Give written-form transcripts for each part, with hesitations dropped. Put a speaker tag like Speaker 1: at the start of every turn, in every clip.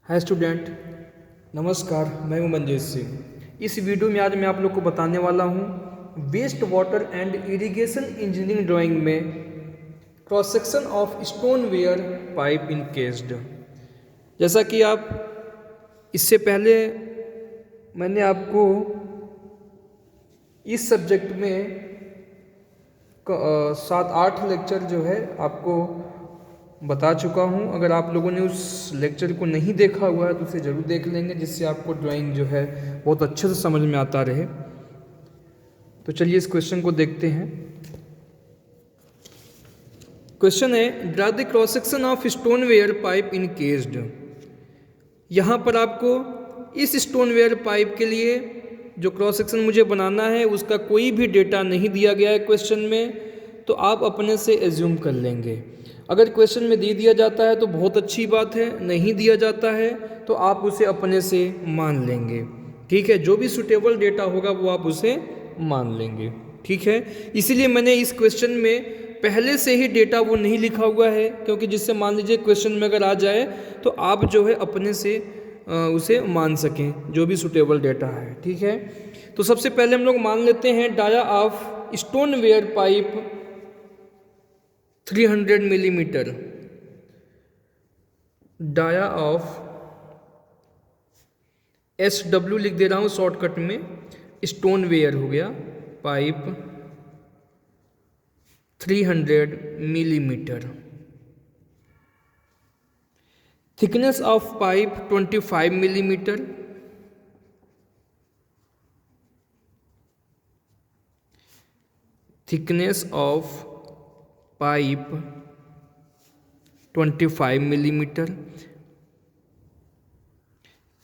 Speaker 1: Hi student, नमस्कार। मैं हूं मंजेश सिंह। इस वीडियो में आज मैं आप लोग को बताने वाला हूं waste water and irrigation engineering drawing में cross section of stoneware pipe encased. जैसा कि आप इससे पहले मैंने आपको इस सब्जेक्ट में 7-8 लेक्चर जो है आपको बता चुका हूं। अगर आप लोगों ने उस लेक्चर को नहीं देखा हुआ है तो उसे ज़रूर देख लेंगे, जिससे आपको ड्राइंग जो है बहुत अच्छे से समझ में आता रहे। तो चलिए इस क्वेश्चन को देखते हैं। क्वेश्चन है, draw the cross section of stoneware pipe encased. यहाँ पर आपको इस स्टोनवेयर पाइप के लिए जो क्रॉस सेक्शन मुझे बनाना है उसका कोई भी डेटा नहीं दिया गया है क्वेश्चन में, तो आप अपने से एज्यूम कर लेंगे। अगर क्वेश्चन में दे दिया जाता है तो बहुत अच्छी बात है, नहीं दिया जाता है तो आप उसे अपने से मान लेंगे। ठीक है, जो भी सुटेबल डेटा होगा वो आप उसे मान लेंगे। ठीक है, इसीलिए मैंने इस क्वेश्चन में पहले से ही डेटा वो नहीं लिखा हुआ है, क्योंकि जिससे मान लीजिए क्वेश्चन में अगर आ जाए तो आप जो है अपने से उसे मान सकें, जो भी सुटेबल डेटा है। ठीक है, तो सबसे पहले हम लोग मान लेते हैं dia of stoneware pipe 300 millimetre. Dia of SW लिख दे रहा हूँ शॉर्टकट में, स्टोनवेयर हो गया pipe 300 millimetre. Thickness of pipe 25 millimetre. Thickness of pipe 25 millimetre.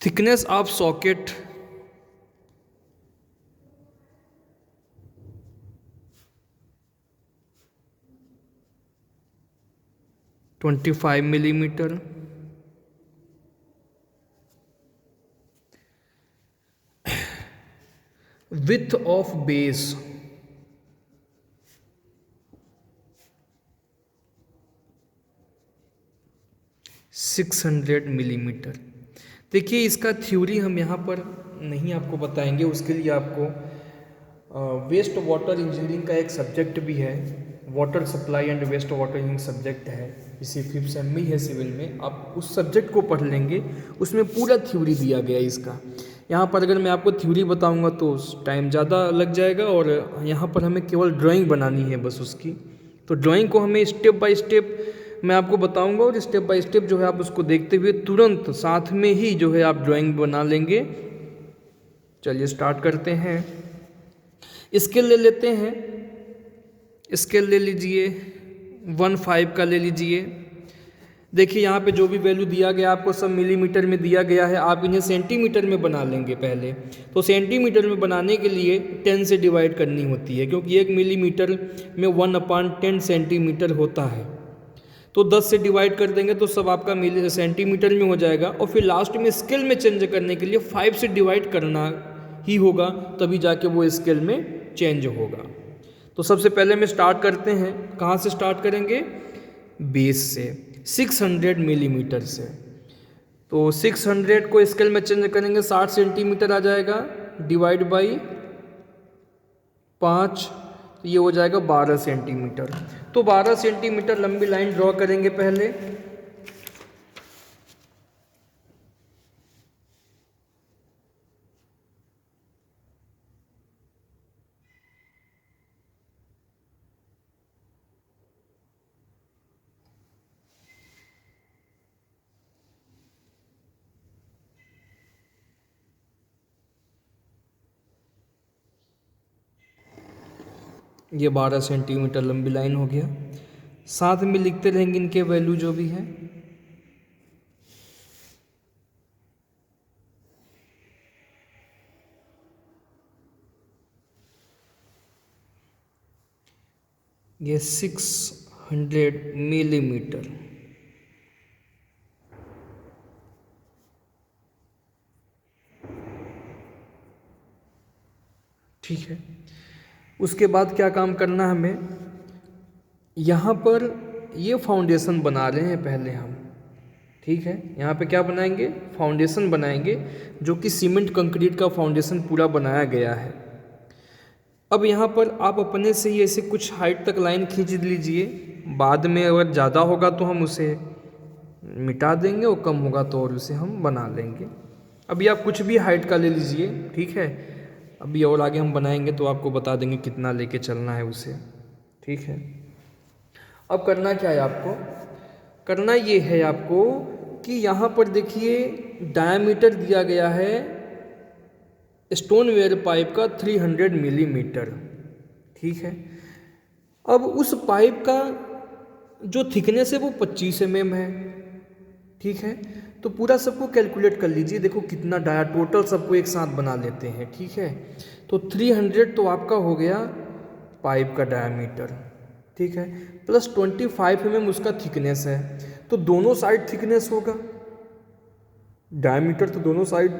Speaker 1: Thickness of socket 25 millimetre. Width of base 600 millimetre. देखिए, इसका थ्योरी हम यहाँ पर नहीं आपको बताएंगे, उसके लिए आपको वेस्ट वाटर इंजीनियरिंग का एक सब्जेक्ट भी है, water supply and waste water engineering subject है, इसी 5th सेम में है सिविल में। आप उस सब्जेक्ट को पढ़ लेंगे, उसमें पूरा थ्योरी दिया गया है इसका। यहाँ पर अगर मैं आपको थ्योरी बताऊँगा तो टाइम ज़्यादा लग जाएगा, और यहाँ पर हमें केवल ड्राइंग बनानी है बस उसकी। तो ड्राइंग को हमें स्टेप बाय स्टेप मैं आपको बताऊंगा, और स्टेप बाय स्टेप जो है आप उसको देखते हुए तुरंत साथ में ही जो है आप ड्राइंग बना लेंगे। चलिए स्टार्ट करते हैं। स्केल ले लेते हैं। स्केल ले लीजिए, 1/5 का ले लीजिए। देखिए यहाँ पे जो भी वैल्यू दिया गया आपको सब मिलीमीटर में दिया गया है, आप इन्हें सेंटीमीटर में बना लेंगे पहले। तो सेंटीमीटर में बनाने के लिए 10 से डिवाइड करनी होती है, क्योंकि 1 मिलीमीटर में 1/10 सेंटीमीटर होता है। तो 10 से डिवाइड कर देंगे तो सब आपका सेंटीमीटर में हो जाएगा, और फिर लास्ट में स्केल में चेंज करने के लिए 5 से डिवाइड करना ही होगा, तभी जाके वो स्केल में चेंज होगा। तो सबसे पहले में स्टार्ट करते हैं। कहाँ से स्टार्ट करेंगे? बेस से, 600 मिलीमीटर से। तो 600 को स्केल में चेंज करेंगे, 60 सेंटीमीटर आ जाएगा, डिवाइड बाई 5, तो ये हो जाएगा 12 सेंटीमीटर। तो 12 सेंटीमीटर लंबी लाइन ड्रॉ करेंगे पहले। ये 12 सेंटीमीटर लंबी लाइन हो गया। साथ में लिखते रहेंगे इनके वैल्यू जो भी है। ये 600 मिलीमीटर। ठीक है, उसके बाद क्या काम करना है हमें? यहाँ पर ये फाउंडेशन बना रहे हैं पहले हम, ठीक है। यहाँ पे क्या बनाएंगे, फाउंडेशन बनाएंगे, जो कि सीमेंट कंक्रीट का फाउंडेशन पूरा बनाया गया है। अब यहाँ पर आप अपने से ही ऐसे कुछ हाइट तक लाइन खींच लीजिए, बाद में अगर ज़्यादा होगा तो हम उसे मिटा देंगे और कम होगा तो और उसे हम बना लेंगे। अभी आप कुछ भी हाइट का ले लीजिए, ठीक है। अभी और आगे हम बनाएंगे तो आपको बता देंगे कितना लेके चलना है उसे, ठीक है। अब करना क्या है आपको, करना ये है आपको कि यहाँ पर देखिए डायमीटर दिया गया है स्टोनवेयर पाइप का 300 मिलीमीटर, ठीक है। अब उस पाइप का जो थिकनेस है वो 25 mm है, ठीक है। तो पूरा सबको कैलकुलेट कर लीजिए, देखो कितना डाया टोटल सबको एक साथ बना लेते हैं, ठीक है। तो 300 तो आपका हो गया पाइप का डायमीटर, ठीक है, प्लस 25 mm उसका थिकनेस है, तो दोनों साइड थिकनेस होगा, डायमीटर तो दोनों साइड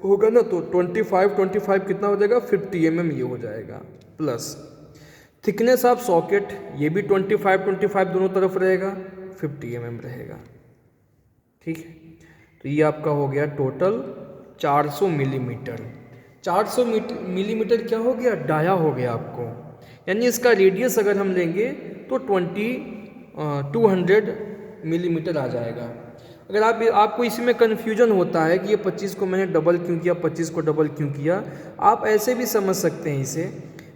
Speaker 1: होगा ना, तो 25 कितना हो जाएगा 50 mm ये हो जाएगा, प्लस थिकनेस ऑफ सॉकेट ये भी 25 दोनों तरफ रहेगा, 50 mm रहेगा, ठीक है। तो ये आपका हो गया टोटल 400 मिलीमीटर। 400 मिलीमीटर क्या हो गया, डाया हो गया आपको, यानी इसका रेडियस अगर हम लेंगे तो 200 मिलीमीटर आ जाएगा। अगर आपको इसी में कन्फ्यूजन होता है कि ये 25 को मैंने डबल क्यों किया, 25 को डबल क्यों किया, आप ऐसे भी समझ सकते हैं इसे,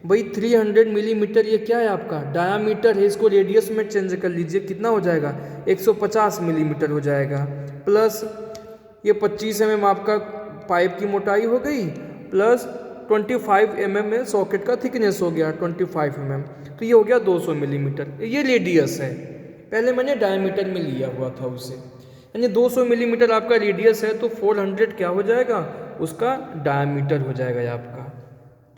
Speaker 1: भाई 300 मिलीमीटर ये क्या है आपका डायामीटर है, इसको रेडियस में चेंज कर लीजिए, कितना हो जाएगा 150 मिलीमीटर हो जाएगा, प्लस ये 25 mm आपका पाइप की मोटाई हो गई, प्लस 25 mm में सॉकेट का थिकनेस हो गया 25 mm, तो ये हो गया 200 मिलीमीटर। ये रेडियस है, पहले मैंने डायमीटर में लिया हुआ था उसे, यानी 200 मिलीमीटर आपका रेडियस है, तो 400 क्या हो जाएगा उसका डायमीटर हो जाएगा आपका,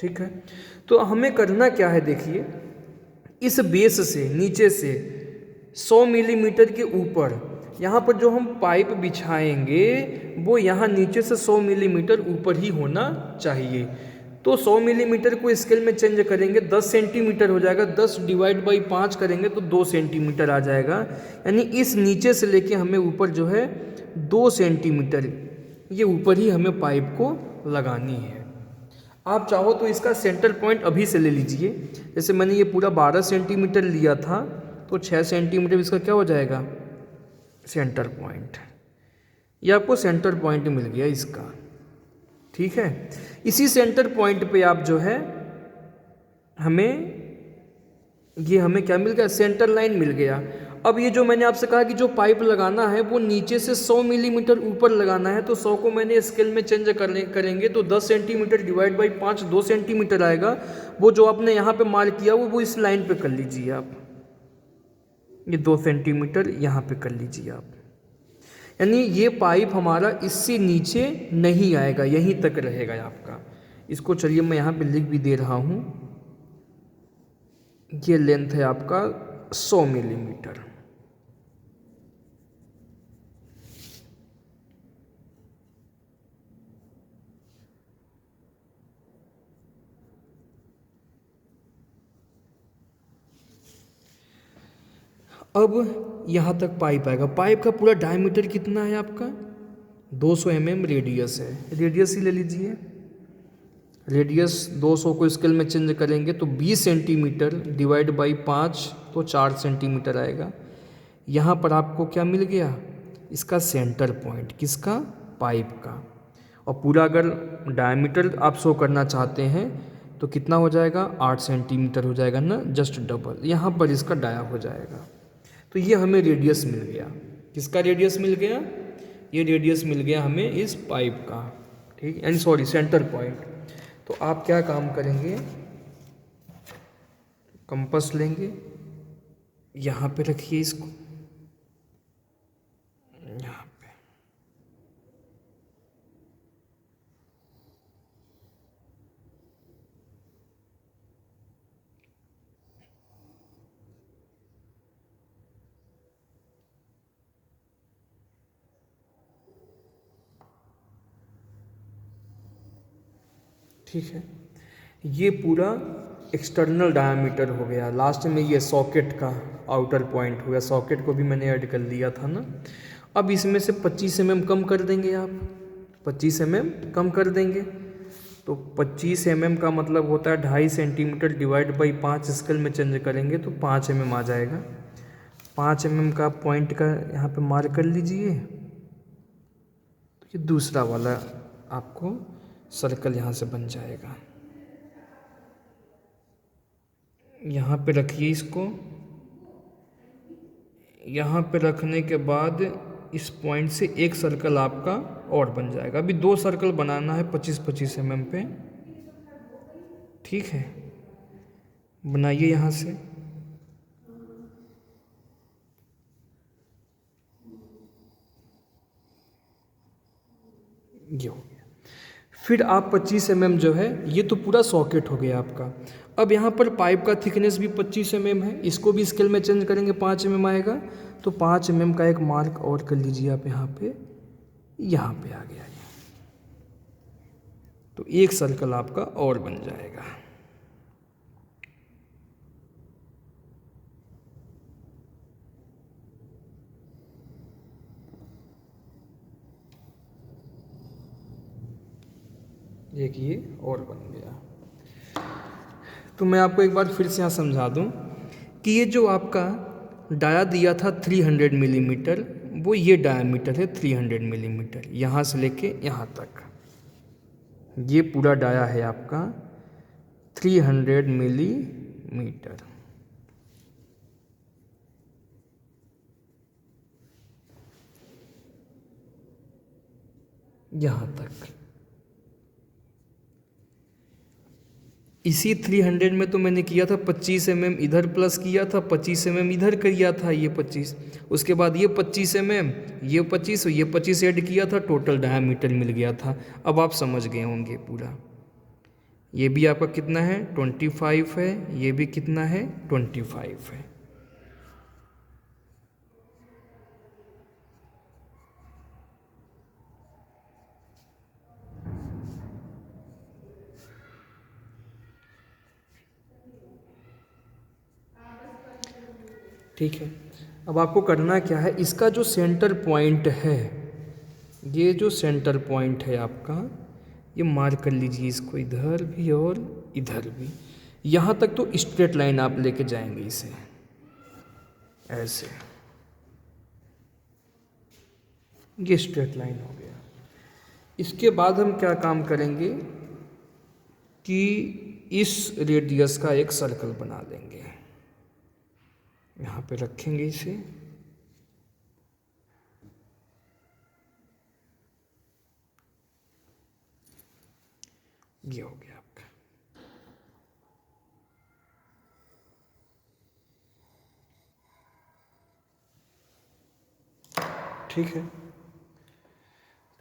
Speaker 1: ठीक है। तो हमें करना क्या है, देखिए इस बेस से नीचे से 100 मिलीमीटर के ऊपर यहाँ पर जो हम पाइप बिछाएंगे वो यहाँ नीचे से 100 मिलीमीटर ऊपर ही होना चाहिए। तो 100 मिलीमीटर को स्केल में चेंज करेंगे, 10 सेंटीमीटर हो जाएगा, 10 डिवाइड बाई 5 करेंगे तो 2 सेंटीमीटर आ जाएगा, यानी इस नीचे से लेके हमें ऊपर जो है 2 सेंटीमीटर ये ऊपर ही हमें पाइप को लगानी है। आप चाहो तो इसका सेंटर पॉइंट अभी से ले लीजिए, जैसे मैंने ये पूरा 12 सेंटीमीटर लिया था, तो 6 सेंटीमीटर इसका क्या हो जाएगा सेंटर पॉइंट, ये आपको सेंटर पॉइंट मिल गया इसका, ठीक है। इसी सेंटर पॉइंट पे आप जो है हमें क्या मिल गया, सेंटर लाइन मिल गया। अब ये जो मैंने आपसे कहा कि जो पाइप लगाना है वो नीचे से 100 मिलीमीटर ऊपर लगाना है, तो 100 को मैंने स्केल में चेंज करेंगे तो 10 सेंटीमीटर डिवाइड बाई 5 2 सेंटीमीटर आएगा। वो जो आपने यहाँ पे मार्क किया वो इस लाइन पे कर लीजिए आप, ये 2 सेंटीमीटर यहाँ पे कर लीजिए आप, यानी ये पाइप हमारा इससे नीचे नहीं आएगा, यहीं तक रहेगा आपका। इसको चलिए मैं यहाँ पे लिख भी दे रहा हूँ, ये लेंथ है आपका 100 मिलीमीटर। अब यहाँ तक पाइप आएगा, पाइप का पूरा डायमीटर कितना है आपका 200 mm रेडियस है, रेडियस ही ले लीजिए, रेडियस 200 को स्केल में चेंज करेंगे तो 20 सेंटीमीटर डिवाइड बाई 5 तो 4 सेंटीमीटर आएगा। यहाँ पर आपको क्या मिल गया, इसका सेंटर पॉइंट, किसका पाइप का। और पूरा अगर डायमीटर आप शो करना चाहते हैं तो कितना हो जाएगा 8 सेंटीमीटर हो जाएगा ना, जस्ट डबल, यहाँ पर इसका डाया हो जाएगा। तो ये हमें रेडियस मिल गया, किसका रेडियस मिल गया, ये रेडियस मिल गया हमें इस पाइप का, ठीक, यानी सॉरी सेंटर पॉइंट। तो आप क्या काम करेंगे, कंपास लेंगे, यहाँ पे रखिए इसको, यहाँ पे, ठीक है। ये पूरा एक्सटर्नल डायमीटर हो गया, लास्ट में ये सॉकेट का आउटर पॉइंट हो गया, सॉकेट को भी मैंने ऐड कर लिया था ना। अब इसमें से 25 mm कम कर देंगे आप, 25 mm कम कर देंगे, तो 25 mm का मतलब होता है 2.5 सेंटीमीटर डिवाइड बाई 5, स्केल में चेंज करेंगे तो 5 mm आ जाएगा। 5 mm का पॉइंट का यहाँ पे मार्क कर लीजिए। तो ये दूसरा वाला आपको सर्कल यहाँ से बन जाएगा। यहाँ पे रखिए इसको, यहाँ पे रखने के बाद इस पॉइंट से एक सर्कल आपका और बन जाएगा। अभी 2 सर्कल बनाना है 25-25 mm पे, ठीक है, बनाइए यहाँ से। ये हो गया। फिर आप 25 mm जो है, ये तो पूरा सॉकेट हो गया आपका। अब यहाँ पर पाइप का थिकनेस भी 25 mm है, इसको भी स्केल में चेंज करेंगे 5 mm आएगा, तो 5 mm का एक मार्क और कर लीजिए आप यहाँ पे, यहाँ पे आ गया ये, तो एक सर्कल आपका और बन जाएगा। देखिए और बन गया। तो मैं आपको एक बार फिर से यहाँ समझा दूँ कि ये जो आपका डाया दिया था 300 मिलीमीटर, वो ये डायामीटर है 300 मिलीमीटर, यहाँ से लेके यहाँ तक ये पूरा डाया है आपका 300 मिलीमीटर। यहाँ तक इसी 300 में तो मैंने किया था 25 mm इधर प्लस किया था, 25 mm इधर किया था, ये 25, उसके बाद ये 25 mm, ये 25 और ये 25 ऐड किया था, टोटल डायामीटर मिल गया था। अब आप समझ गए होंगे पूरा। ये भी आपका कितना है 25 है, ये भी कितना है 25 है। ठीक है, अब आपको करना क्या है, इसका जो सेंटर पॉइंट है, ये जो सेंटर पॉइंट है आपका, ये मार्क कर लीजिए इसको, इधर भी और इधर भी। यहाँ तक तो स्ट्रेट लाइन आप लेके जाएंगे इसे ऐसे, ये स्ट्रेट लाइन हो गया। इसके बाद हम क्या काम करेंगे कि इस रेडियस का एक सर्कल बना लेंगे, यहाँ पे रखेंगे इसे, ये हो गया आपका। ठीक है,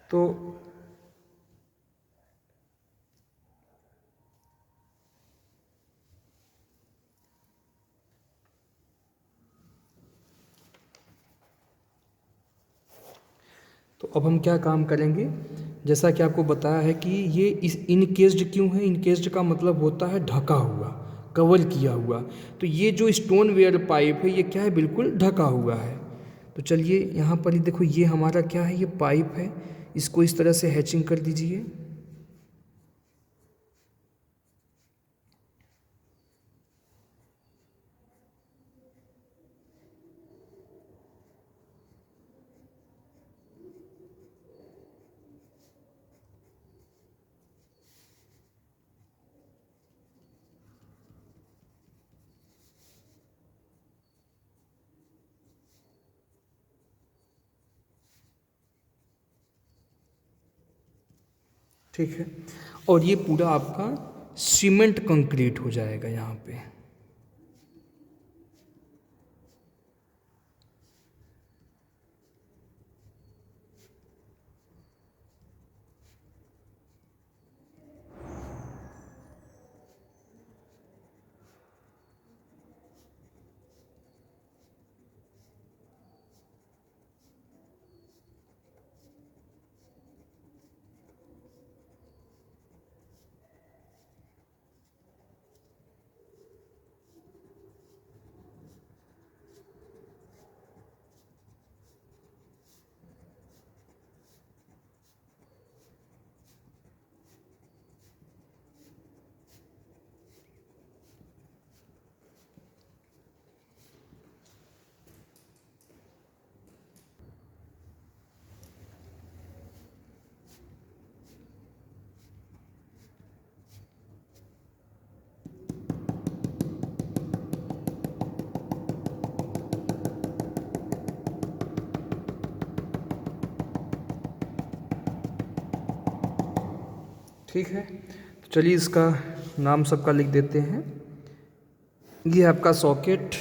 Speaker 1: तो अब हम क्या काम करेंगे, जैसा कि आपको बताया है कि ये इस इनकेस्ड क्यों है, इनकेस्ड का मतलब होता है ढका हुआ, कवर किया हुआ। तो ये जो स्टोन वेयर पाइप है ये क्या है, बिल्कुल ढका हुआ है। तो चलिए यहाँ पर ही देखो, ये हमारा क्या है, ये पाइप है, इसको इस तरह से हैचिंग कर दीजिए। ठीक है, और ये पूरा आपका सीमेंट कंक्रीट हो जाएगा यहाँ पे। ठीक है, तो चलिए इसका नाम सबका लिख देते हैं। ये आपका सॉकेट,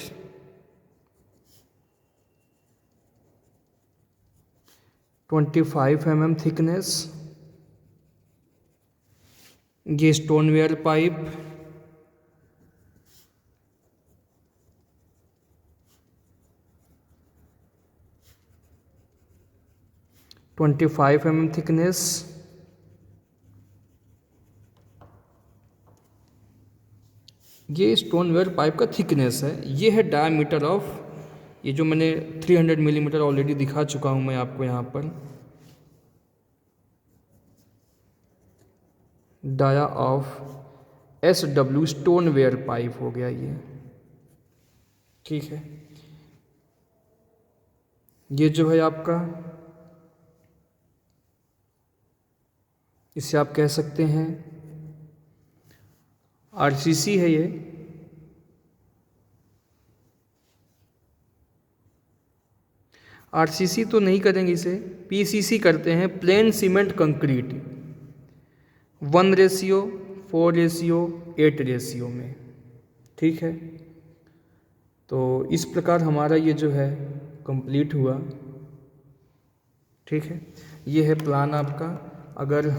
Speaker 1: ट्वेंटी 25 mm थिकनेस। ये stoneware pipe, twenty 25 mm thickness. ये स्टोनवेयर पाइप का थिकनेस है। ये है डायमीटर ऑफ, ये जो मैंने 300 मिलीमीटर ऑलरेडी दिखा चुका हूँ मैं आपको यहाँ पर, dia of SW stoneware pipe हो गया ये। ठीक है, ये जो है आपका, इसे आप कह सकते हैं RCC है ये। RCC तो नहीं करेंगे इसे, PCC करते हैं, प्लेन सीमेंट कंक्रीट, 1:4:8 में। ठीक है, तो इस प्रकार हमारा ये जो है कंप्लीट हुआ। ठीक है, ये है प्लान आपका। अगर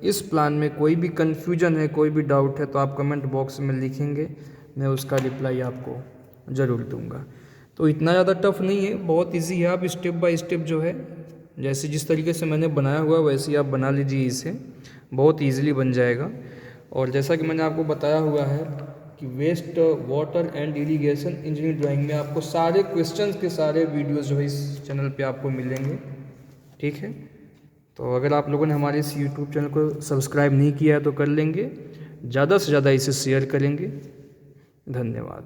Speaker 1: इस प्लान में कोई भी कन्फ्यूजन है, कोई भी डाउट है, तो आप कमेंट बॉक्स में लिखेंगे, मैं उसका रिप्लाई आपको ज़रूर दूंगा। तो इतना ज़्यादा टफ नहीं है, बहुत इजी है। आप स्टेप बाय स्टेप जो है, जैसे जिस तरीके से मैंने बनाया हुआ वैसे ही आप बना लीजिए, इसे बहुत ईजिली बन जाएगा। और जैसा कि मैंने आपको बताया हुआ है कि waste water and irrigation engineering drawing में आपको सारे क्वेश्चंस के सारे वीडियोस जो है इस चैनल पे आपको मिलेंगे। ठीक है, तो अगर आप लोगों ने हमारे इस यूट्यूब चैनल को सब्सक्राइब नहीं किया है तो कर लेंगे, ज़्यादा से ज़्यादा इसे शेयर करेंगे। धन्यवाद।